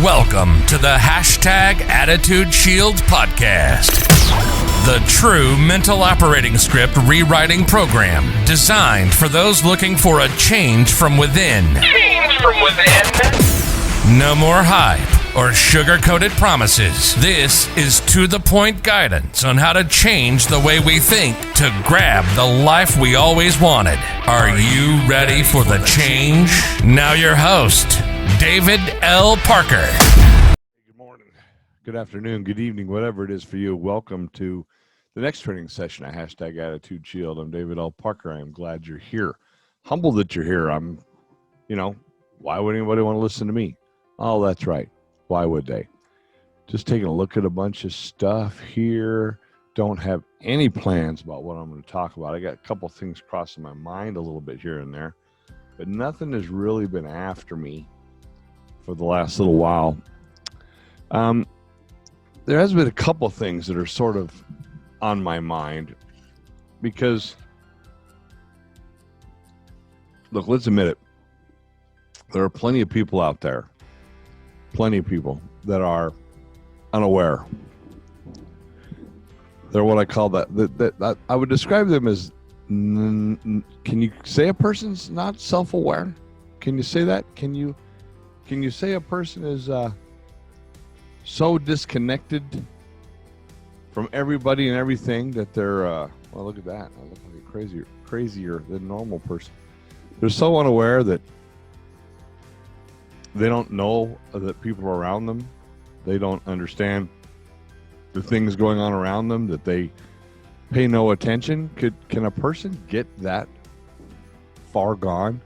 Welcome to the #Attitude-Shield podcast, the true mental operating script rewriting program designed for those looking for a change from within. No more hype or sugar-coated promises. This is to-the-point guidance on how to change the way we think to grab the life we always wanted. Are you ready for the change? Now your host, David L. Parker. Good morning, good afternoon, good evening, whatever it is for you. Welcome to the next training session at #Attitude-Shield. I'm David L. Parker. I am glad you're here. Humbled that you're here. Why would anybody want to listen to me? Oh, that's right. Why would they? Just taking a look at a bunch of stuff here. Don't have any plans about what I'm going to talk about. I got a couple things crossing my mind a little bit here and there, but nothing has really been after me for the last little while. There has been a couple things that are sort of on my mind because, look, let's admit it. There are plenty of people out there, plenty of people that are unaware. They're what I call that I would describe them as, can you say a person's not self-aware? Can you say that? Can you say a person is so disconnected from everybody and everything that they're, well, look at that. I look like a crazier than a normal person. They're so unaware that they don't know that people are around them. They don't understand the things going on around them, that they pay no attention. Can a person get that far gone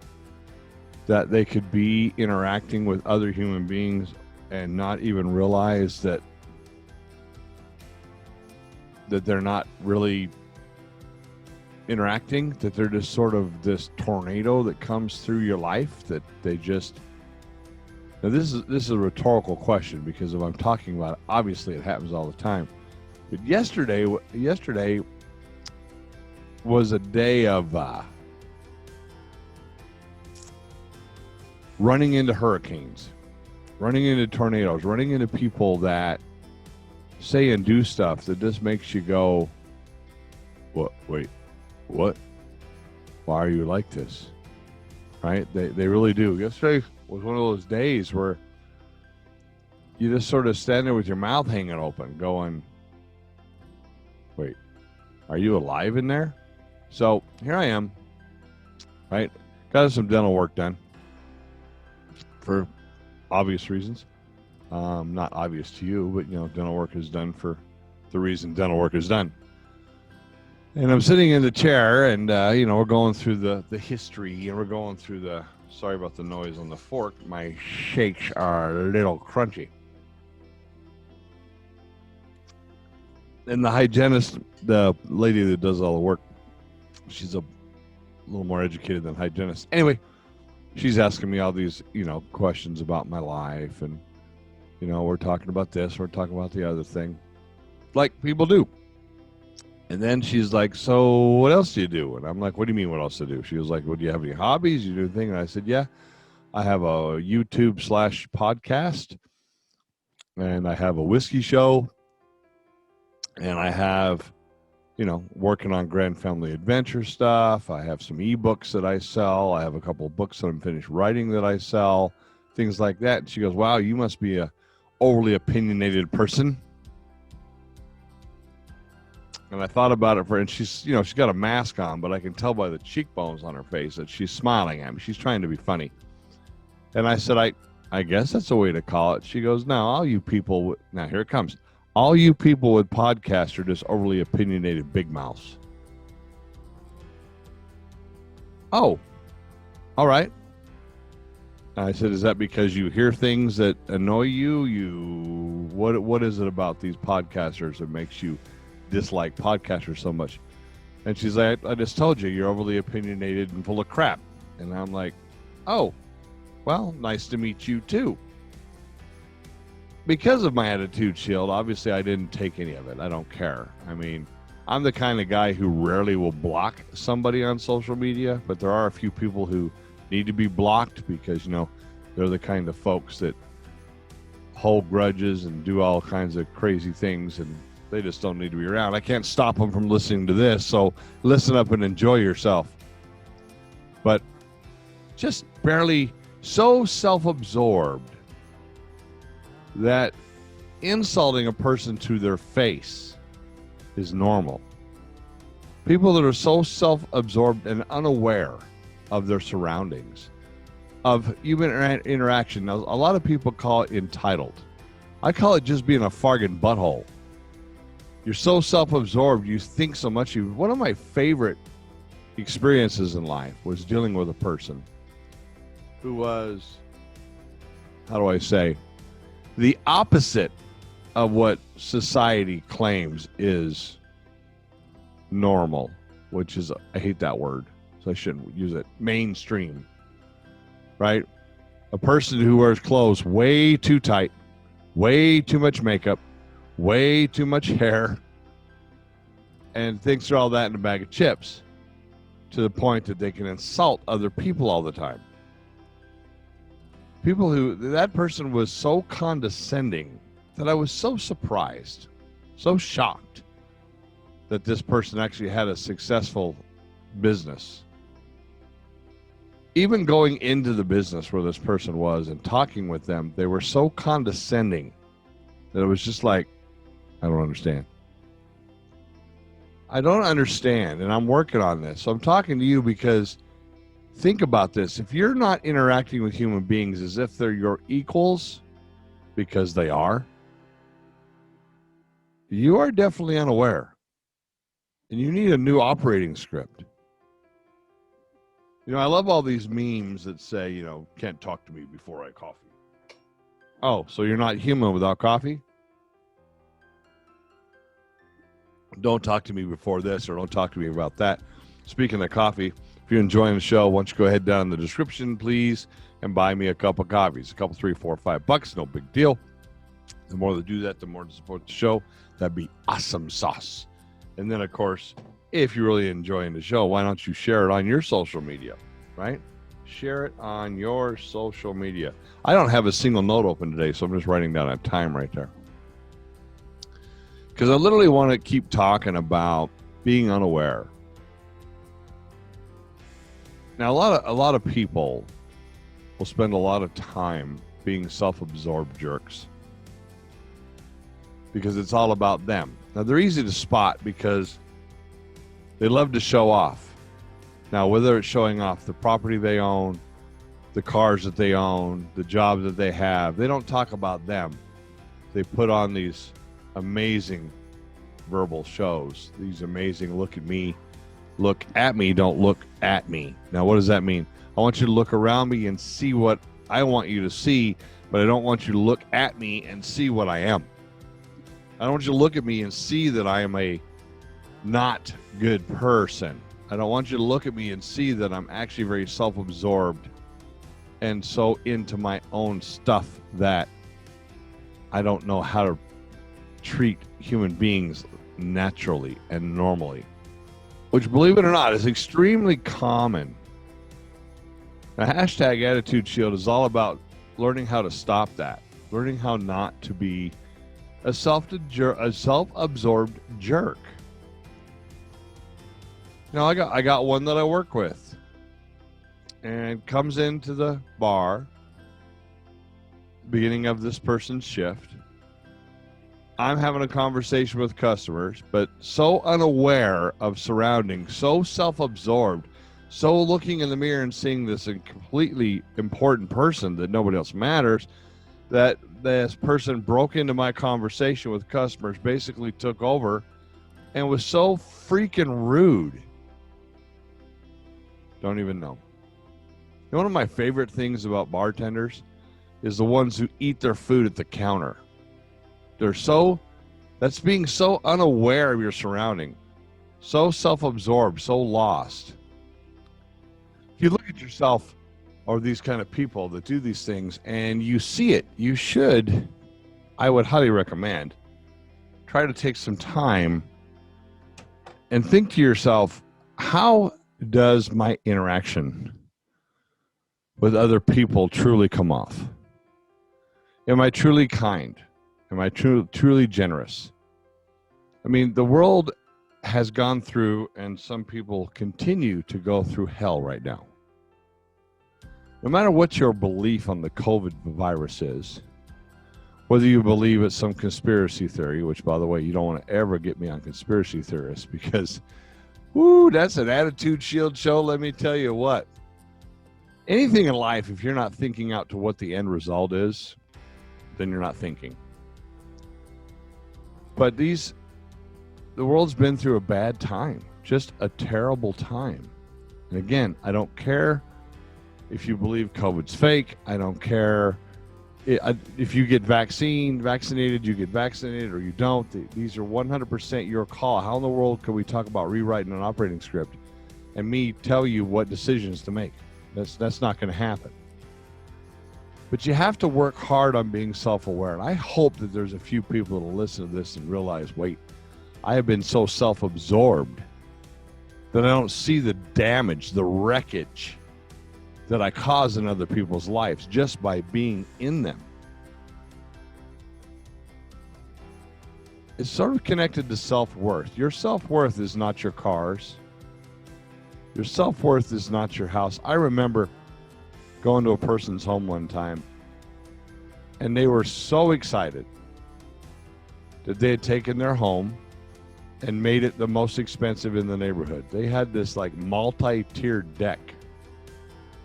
that they could be interacting with other human beings and not even realize that they're not really interacting, that they're just sort of this tornado that comes through your life, that they just... Now, this is a rhetorical question, because if I'm talking about it, obviously it happens all the time. But yesterday was a day of running into hurricanes, running into tornadoes, running into people that say and do stuff that just makes you go, what? Wait, what? Why are you like this? Right? They really do. Yesterday was one of those days where you just sort of stand there with your mouth hanging open going, wait, are you alive in there? So here I am, right? Got some dental work done for obvious reasons. Not obvious to you, but dental work is done for the reason dental work is done. And I'm sitting in the chair, and we're going through the history, and we're going through the... Sorry about the noise on the fork. My shakes are a little crunchy. And the hygienist, the lady that does all the work, she's a little more educated than hygienist. Anyway, she's asking me all these, questions about my life, and we're talking about this, we're talking about the other thing, like people do. And then she's like, so what else do you do? And I'm like, what do you mean what else to do? She was like, well, do you have any hobbies? You do anything? And I said, yeah, I have a YouTube/podcast, and I have a whiskey show, and I have, working on Grand Family Adventure stuff. I have some ebooks that I sell. I have a couple of books that I'm finished writing that I sell, things like that. And she goes, wow, you must be a overly opinionated person. And I thought about it and she's got a mask on, but I can tell by the cheekbones on her face that she's smiling at me. She's trying to be funny. And I said, I guess that's a way to call it. She goes, no, all you people, now here it comes. All you people with podcasts are just overly opinionated big mouths. Oh, all right. I said, is that because you hear things that annoy you? What is it about these podcasters that makes you dislike podcasters so much? And she's like, I just told you, you're overly opinionated and full of crap. And I'm like, oh, well, nice to meet you too. Because of my attitude shield, obviously I didn't take any of it. I don't care. I mean, I'm the kind of guy who rarely will block somebody on social media, but there are a few people who need to be blocked because, they're the kind of folks that hold grudges and do all kinds of crazy things, and they just don't need to be around. I can't stop them from listening to this, so listen up and enjoy yourself. But just barely so self-absorbed that insulting a person to their face is normal. People that are so self-absorbed and unaware of their surroundings, of human interaction. Now, a lot of people call it entitled. I call it just being a fargan butthole. You're so self-absorbed, you think so much. One of my favorite experiences in life was dealing with a person who was, how do I say, the opposite of what society claims is normal, which is, I hate that word, so I shouldn't use it, mainstream, right? A person who wears clothes way too tight, way too much makeup, way too much hair, and thinks they're all that in a bag of chips, to the point that they can insult other people all the time. People who, that person was so condescending that I was so surprised, so shocked that this person actually had a successful business. Even going into the business where this person was and talking with them, they were so condescending that it was just like, I don't understand. I don't understand, and I'm working on this. So I'm talking to you because think about this. If you're not interacting with human beings as if they're your equals, because they are, you are definitely unaware. And you need a new operating script. You know, I love all these memes that say, you know, can't talk to me before I coffee. Oh, so you're not human without coffee? Don't talk to me before this, or don't talk to me about that. Speaking of coffee, if you're enjoying the show, why don't you go ahead down in the description, please, and buy me a cup of coffees. A couple, $3, $4, $5, no big deal. The more they do that, the more to support the show. That'd be awesome sauce. And then, of course, if you're really enjoying the show, why don't you share it on your social media, right? Share it on your social media. I don't have a single note open today, so I'm just writing down a time right there. Because I literally want to keep talking about being unaware. Now, a lot of people will spend a lot of time being self-absorbed jerks because it's all about them. Now, they're easy to spot because they love to show off. Now, whether it's showing off the property they own, the cars that they own, the jobs that they have, they don't talk about them. They put on these amazing verbal shows, these amazing look at me, don't look at me. Now, what does that mean? I want you to look around me and see what I want you to see, but I don't want you to look at me and see what I am. I don't want you to look at me and see that I am a not good person. I don't want you to look at me and see that I'm actually very self-absorbed and so into my own stuff that I don't know how to treat human beings naturally and normally, which, believe it or not, is extremely common. The hashtag Attitude Shield is all about learning how to stop that, learning how not to be a self-absorbed jerk. Now, I got one that I work with, and comes into the bar beginning of this person's shift. I'm having a conversation with customers, but so unaware of surroundings, so self-absorbed, so looking in the mirror and seeing this completely important person that nobody else matters, that this person broke into my conversation with customers, basically took over, and was so freaking rude. Don't even know. You know, one of my favorite things about bartenders is the ones who eat their food at the counter. That's being so unaware of your surrounding, so self-absorbed, so lost. If you look at yourself or these kind of people that do these things and you see it, you should, I would highly recommend, try to take some time and think to yourself, how does my interaction with other people truly come off? Am I truly kind? Am I truly generous? I mean, the world has gone through, and some people continue to go through hell right now. No matter what your belief on the COVID virus is, whether you believe it's some conspiracy theory, which, by the way, you don't want to ever get me on conspiracy theorists because, whoo, that's an Attitude Shield show, let me tell you what. Anything in life, if you're not thinking out to what the end result is, then you're not thinking. But the world's been through a bad time, just a terrible time. And again, I don't care if you believe COVID's fake. I don't care if you get vaccinated, you get vaccinated or you don't. These are 100% your call. How in the world can we talk about rewriting an operating script and me tell you what decisions to make? That's not going to happen. But you have to work hard on being self-aware. And I hope that there's a few people that will listen to this and realize, wait, I have been so self-absorbed that I don't see the damage, the wreckage that I cause in other people's lives just by being in them. It's sort of connected to self-worth. Your self-worth is not your cars. Your self-worth is not your house. I remember going to a person's home one time, and they were so excited that they had taken their home and made it the most expensive in the neighborhood. They had this like multi-tiered deck.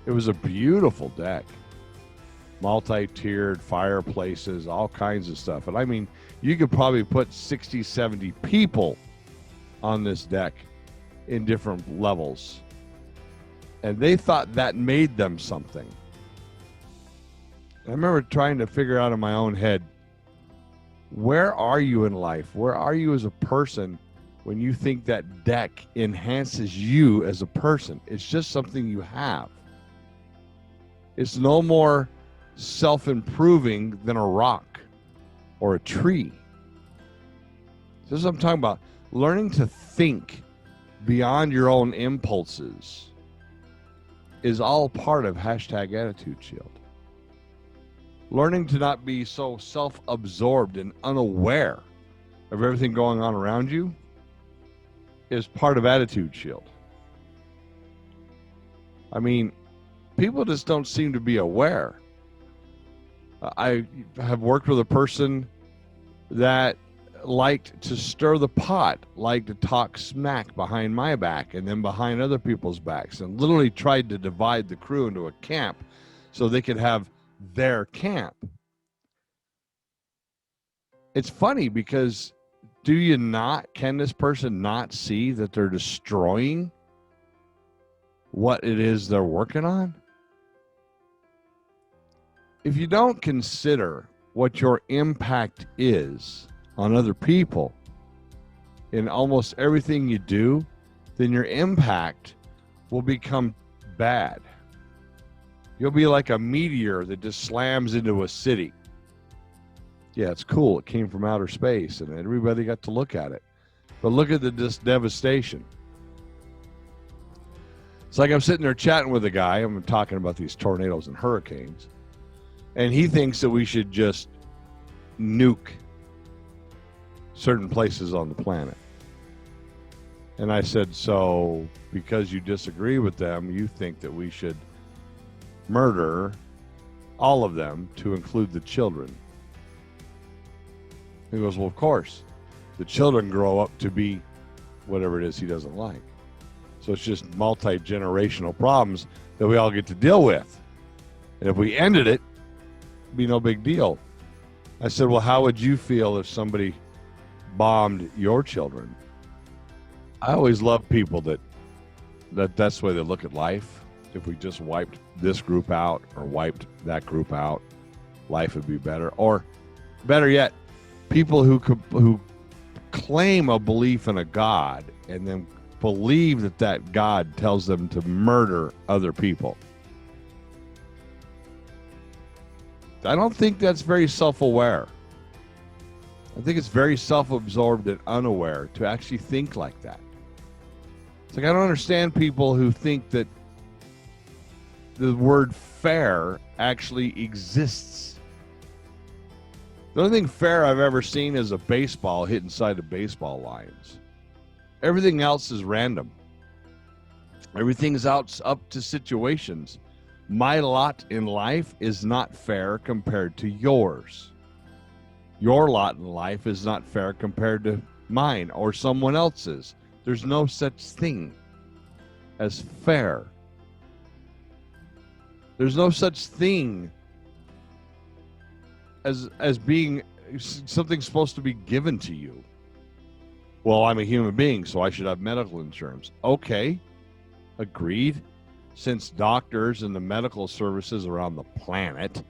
It was a beautiful deck, multi-tiered fireplaces, all kinds of stuff. And I mean, you could probably put 60, 70 people on this deck in different levels. And they thought that made them something. I remember trying to figure out in my own head, where are you in life? Where are you as a person when you think that deck enhances you as a person? It's just something you have. It's no more self-improving than a rock or a tree. This is what I'm talking about. Learning to think beyond your own impulses is all part of #AttitudeShield. Learning to not be so self-absorbed and unaware of everything going on around you is part of Attitude Shield. I mean, people just don't seem to be aware. I have worked with a person that liked to stir the pot, liked to talk smack behind my back and then behind other people's backs, and literally tried to divide the crew into a camp so they could have their camp. It's funny because can this person not see that they're destroying what it is they're working on? If you don't consider what your impact is on other people in almost everything you do, then your impact will become bad. You'll be like a meteor that just slams into a city. Yeah, it's cool. It came from outer space and everybody got to look at it. But look at this devastation. It's like I'm sitting there chatting with a guy. I'm talking about these tornadoes and hurricanes. And he thinks that we should just nuke certain places on the planet. And I said, so because you disagree with them, you think that we should murder all of them to include the children? He goes, well, of course. The children grow up to be whatever it is he doesn't like. So it's just multi-generational problems that we all get to deal with. And if we ended it, it'd be no big deal. I said, well, how would you feel if somebody bombed your children? I always love people that's the way they look at life. If we just wiped this group out or wiped that group out, life would be better. Or better yet, people who claim a belief in a God and then believe that God tells them to murder other people. I don't think that's very self-aware. I think it's very self-absorbed and unaware to actually think like that. It's like I don't understand people who think that the word fair actually exists. The only thing fair I've ever seen is a baseball hit inside the baseball lines. Everything else is random. Everything's up to situations. My lot in life is not fair compared to yours. Your lot in life is not fair compared to mine or someone else's. There's no such thing as fair. There's no such thing as being something supposed to be given to you. Well, I'm a human being, so I should have medical insurance. Okay, agreed. Since doctors and the medical services around the planet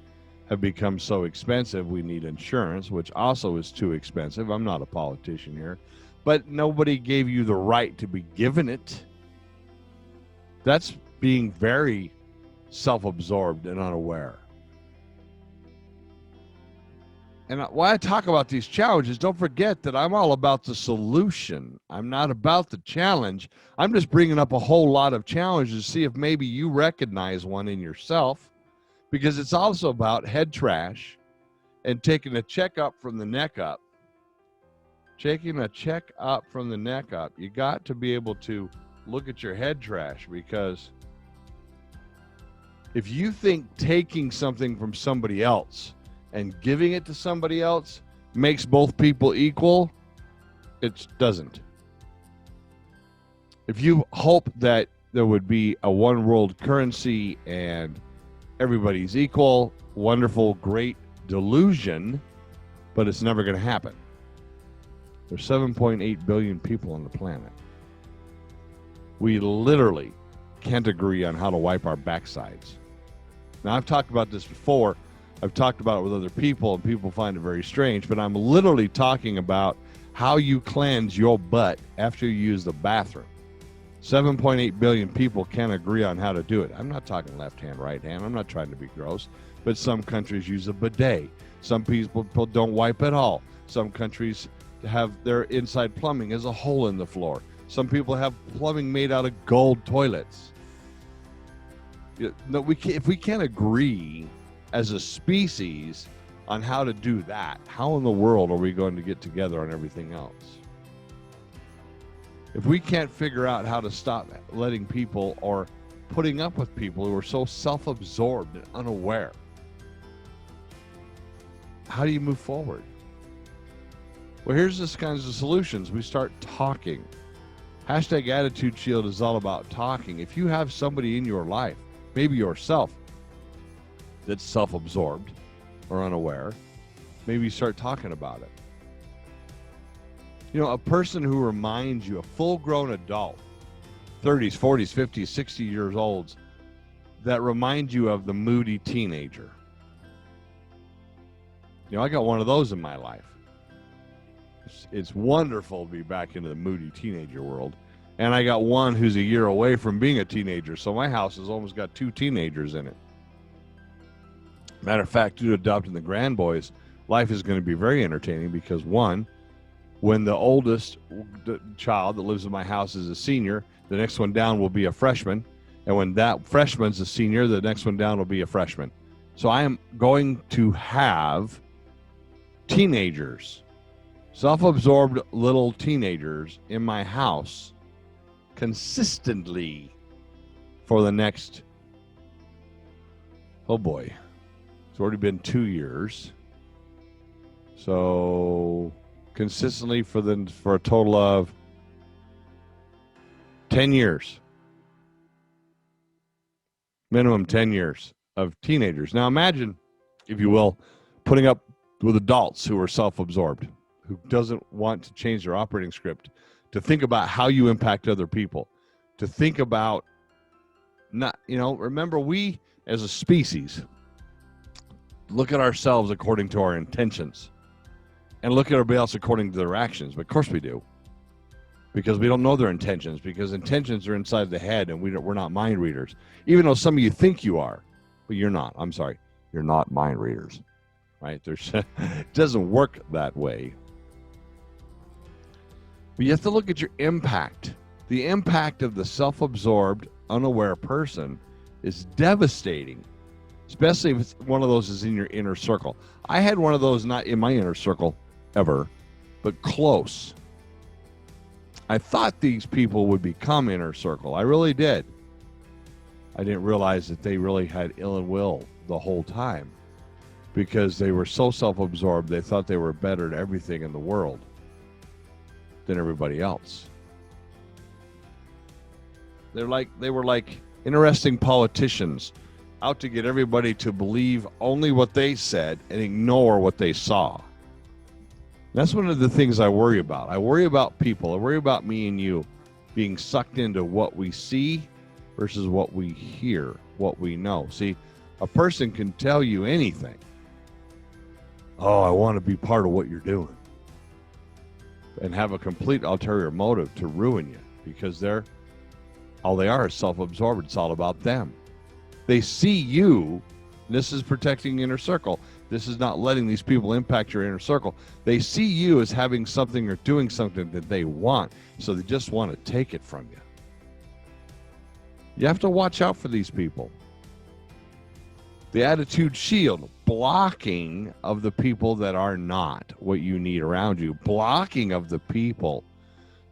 have become so expensive, we need insurance, which also is too expensive. I'm not a politician here, but nobody gave you the right to be given it. That's being very self-absorbed and unaware. And when I talk about these challenges, don't forget that I'm all about the solution. I'm not about the challenge. I'm just bringing up a whole lot of challenges to see if maybe you recognize one in yourself, because it's also about head trash and taking a check up from the neck up. Taking a check up from the neck up. You got to be able to look at your head trash, because if you think taking something from somebody else and giving it to somebody else makes both people equal, it doesn't. If you hope that there would be a one world currency and everybody's equal, wonderful, great delusion, but it's never going to happen. There's 7.8 billion people on the planet. We literally can't agree on how to wipe our backsides. Now, I've talked about this before. I've talked about it with other people, and people find it very strange, but I'm literally talking about how you cleanse your butt after you use the bathroom. 7.8 billion people can't agree on how to do it. I'm not talking left hand, right hand. I'm not trying to be gross, but some countries use a bidet. Some people don't wipe at all. Some countries have their inside plumbing as a hole in the floor. Some people have plumbing made out of gold toilets. No, if we can't agree as a species on how to do that, how in the world are we going to get together on everything else? If we can't figure out how to stop letting people or putting up with people who are so self-absorbed and unaware, how do you move forward? Well, here's this kinds of solutions. We start talking. Hashtag Attitudeshield is all about talking. If you have somebody in your life, maybe yourself, that's self-absorbed or unaware, maybe start talking about it. You know, a person who reminds you, a full-grown adult, 30s, 40s, 50s, 60 years old, that remind you of the moody teenager. You know, I got one of those in my life. It's wonderful to be back into the moody teenager world. And I got one who's a year away from being a teenager, so my house has almost got two teenagers in it. Matter of fact, due to adopting the grandboys, life is going to be very entertaining, because one, when the oldest child that lives in my house is a senior, the next one down will be a freshman. And when that freshman's a senior, the next one down will be a freshman. So I am going to have teenagers, self-absorbed little teenagers in my house consistently for the next, oh boy, it's already been 2 years. So consistently for a total of 10 years. Minimum 10 years of teenagers. Now imagine, if you will, putting up with adults who are self-absorbed, who doesn't want to change their operating script, to think about how you impact other people, to think about not, you know, remember, we as a species look at ourselves according to our intentions and look at everybody else according to their actions. But of course we do, because we don't know their intentions, because intentions are inside the head, and we're not mind readers, even though some of you think you are, but you're not. I'm sorry, you're not mind readers, right? It doesn't work that way. But you have to look at your impact. The impact of the self-absorbed, unaware person is devastating. especially if it's one of those is in your inner circle. I had one of those not in my inner circle ever, but close. I thought these people would become inner circle. I really did. I didn't realize that they really had ill will the whole time because they were so self-absorbed. They thought they were better at everything in the world than everybody else. They were like interesting politicians out to get everybody to believe only what they said and ignore what they saw. That's one of the things I worry about. I worry about people. I worry about me and you being sucked into what we see versus what we hear, what we know. See, a person can tell you anything. Oh, I want to be part of what you're doing. And have a complete ulterior motive to ruin you because all they are is self-absorbed. It's all about them. They see you. This is protecting inner circle. This is not letting these people impact your inner circle. They see you as having something or doing something that they want, so they just want to take it from you. You have to watch out for these people. The attitude shield, blocking of the people that are not what you need around you, blocking of the people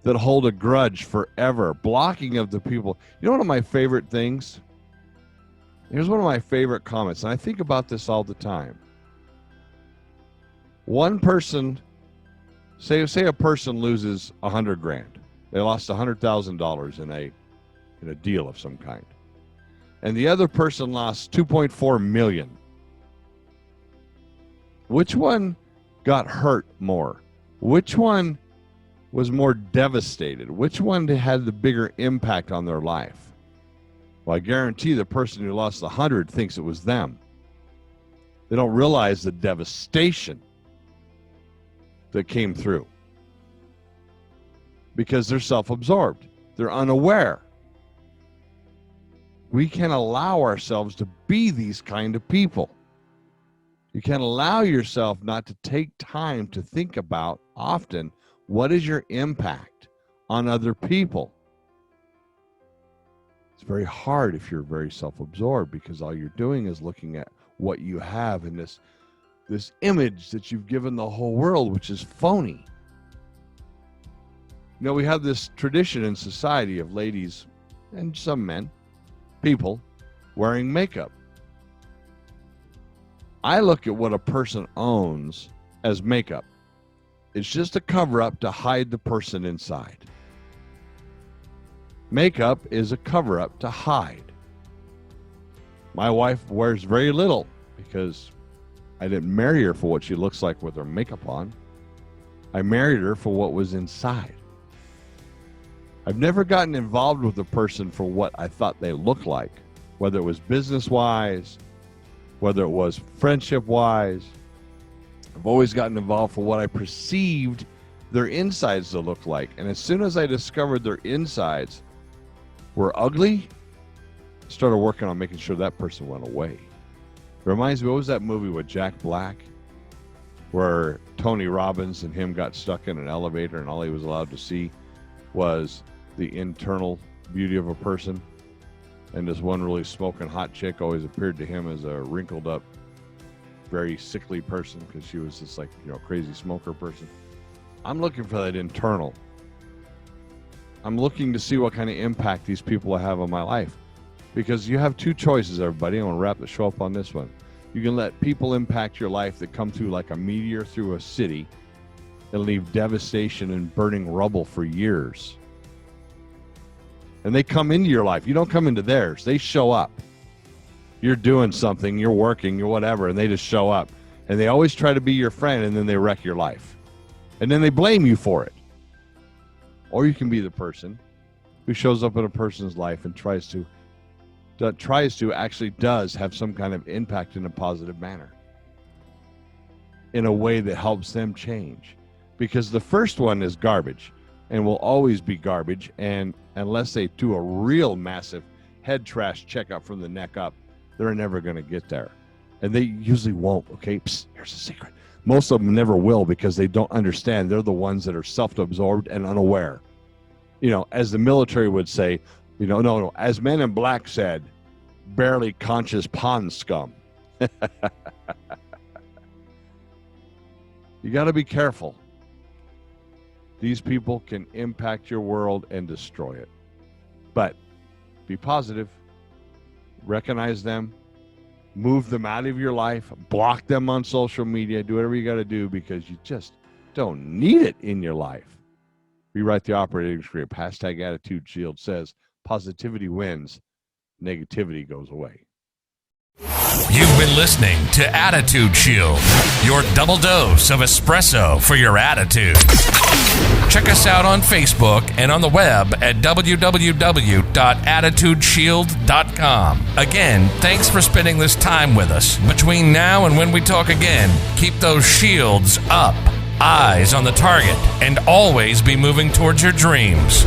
that hold a grudge forever, blocking of the people. You know, one of my favorite things? Here's one of my favorite comments, and I think about this all the time. One person, say a person loses $100,000. They lost $100,000 in a deal of some kind. And the other person lost $2.4 million. Which one got hurt more? Which one was more devastated? Which one had the bigger impact on their life? Well, I guarantee the person who lost 100 thinks it was them. They don't realize the devastation that came through because they're self-absorbed. They're unaware. We can't allow ourselves to be these kind of people. You can't allow yourself not to take time to think about often what is your impact on other people. It's very hard if you're very self-absorbed because all you're doing is looking at what you have in this image that you've given the whole world, which is phony. You know, we have this tradition in society of ladies and some men, people, wearing makeup. I look at what a person owns as makeup. It's just a cover-up to hide the person inside. Makeup is a cover-up to hide. My wife wears very little because I didn't marry her for what she looks like with her makeup on. I married her for what was inside. I've never gotten involved with a person for what I thought they looked like, whether it was business-wise, whether it was friendship-wise. I've always gotten involved for what I perceived their insides to look like. And as soon as I discovered their insides were ugly, I started working on making sure that person went away. It reminds me, what was that movie with Jack Black where Tony Robbins and him got stuck in an elevator and all he was allowed to see was the internal beauty of a person? And this one really smoking hot chick always appeared to him as a wrinkled up, very sickly person because she was this, like, you know, crazy smoker person. I'm looking for that internal. I'm looking to see what kind of impact these people have on my life. Because you have two choices, everybody. I'm going to wrap the show up on this one. You can let people impact your life that come through like a meteor through a city and leave devastation and burning rubble for years. And they come into your life. You don't come into theirs. They show up. You're doing something, you're working, you're whatever, and they just show up. And they always try to be your friend, and then they wreck your life. And then they blame you for it. Or you can be the person who shows up in a person's life and actually does have some kind of impact in a positive manner, in a way that helps them change. Because the first one is garbage and will always be garbage, and unless they do a real massive head trash checkup from the neck up, they're never going to get there. And they usually won't. Okay, psst, here's a secret. Most of them never will because they don't understand. They're the ones that are self-absorbed and unaware. You know, as the military would say, you know, no, as Men in Black said, barely conscious pond scum. You got to be careful. These people can impact your world and destroy it. But be positive. Recognize them. Move them out of your life. Block them on social media. Do whatever you got to do because you just don't need it in your life. Rewrite the operating script. Hashtag Attitudeshield says positivity wins. Negativity goes away. You've been listening to Attitude Shield, your double dose of espresso for your attitude. Check us out on Facebook and on the web at www.attitudeshield.com. Again, thanks for spending this time with us. Between now and when we talk again, keep those shields up, eyes on the target, and always be moving towards your dreams.